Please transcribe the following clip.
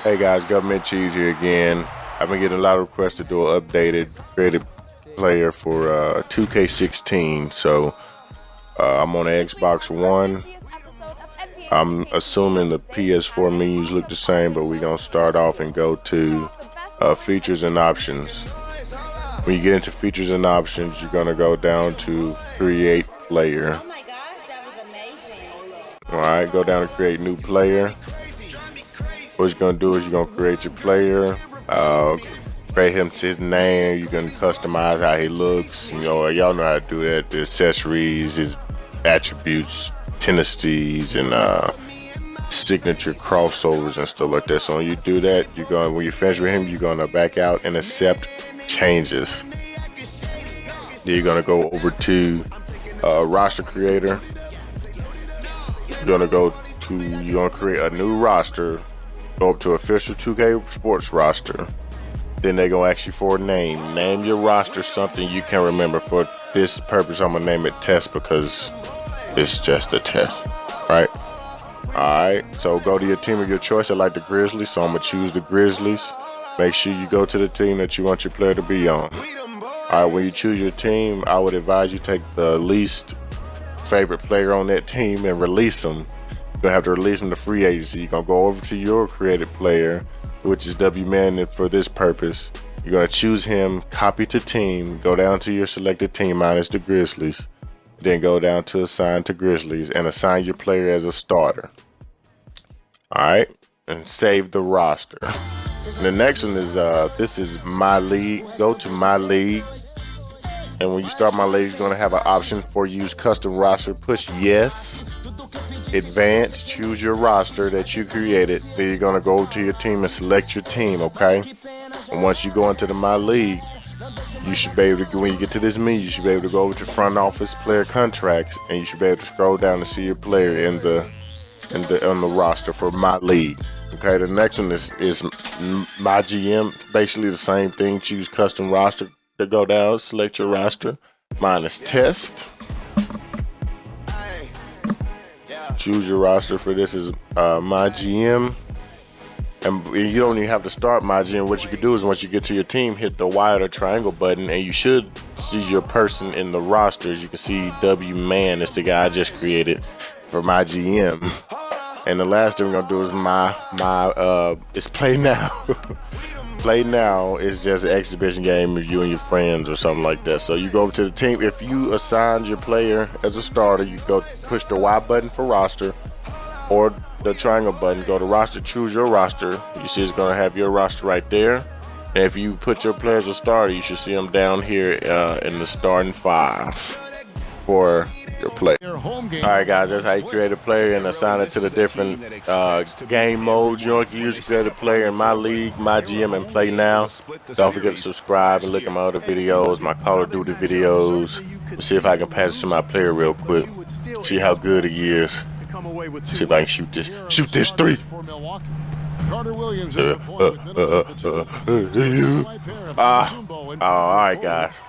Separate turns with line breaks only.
Hey guys, Government Cheez here again. I've been getting a lot of requests to do an updated creative player for 2K16. So I'm on the Xbox One. I'm assuming the PS4 menus look the same, but we're gonna start off and go to features and options. When you get into features and options, you're gonna go down to create player.
Oh my gosh, that was amazing.
Alright, go down to create new player. What you're gonna do is you're gonna create your player, create him to his name. You can customize how he looks. You know, y'all know how to do that. The accessories, his attributes, tendencies, and signature crossovers and stuff like that. So when you do that, when you finish with him, you're gonna back out and accept changes. Then you're gonna go over to roster creator. You're gonna create a new roster. Go up to official 2K sports roster. Then they're gonna ask you for a name. Name your roster something you can remember. For this purpose, I'm gonna name it test because it's just a test, right? Alright, so go to your team of your choice. I like the Grizzlies, so I'm gonna choose the Grizzlies. Make sure you go to the team that you want your player to be on. Alright, when you choose your team, I would advise you take the least favorite player on that team and release them. You're gonna have to release them to free agency. You're gonna go over to your created player, which is W-Man, and for this purpose, you're gonna choose him, copy to team, go down to your selected team minus the Grizzlies, then go down to assign to Grizzlies and assign your player as a starter. Alright, and save the roster. And the next one is this is My League. Go to My League. And when you start My League, you're gonna have an option for use custom roster. Push yes. Advance, choose your roster that you created. Then you're gonna go to your team and select your team, okay? And once you go into the My League, you should be able to, when you get to this menu, you should be able to go over to front office player contracts, and you should be able to scroll down and see your player on the roster for My League. Okay, the next one is My GM. Basically the same thing. Choose custom roster to go down, select your roster. Mine is test. Choose your roster for this is My GM. And you don't even have to start My GM. What you can do is once you get to your team, hit the Y or the triangle button, and you should see your person in the rosters. You can see W-Man. It's the guy I just created for My GM. And the last thing we're gonna do is it's Play Now. Play Now is just an exhibition game with you and your friends or something like that. So you go over to the team. If you assigned your player as a starter, you go push the Y button for roster or the triangle button. Go to roster, choose your roster. You see it's gonna have your roster right there. And if you put your player as a starter, you should see them down here in the starting 5 for your play. Alright guys, that's how you create a player and assign it to the different game modes. You can use to create a player in My League, My GM, and Play Now. Don't forget to subscribe and look at my other videos, my Call of Duty videos. Let's see if I can pass it to my player real quick. See how good he is. See if I can shoot this. Shoot this 3. Alright guys.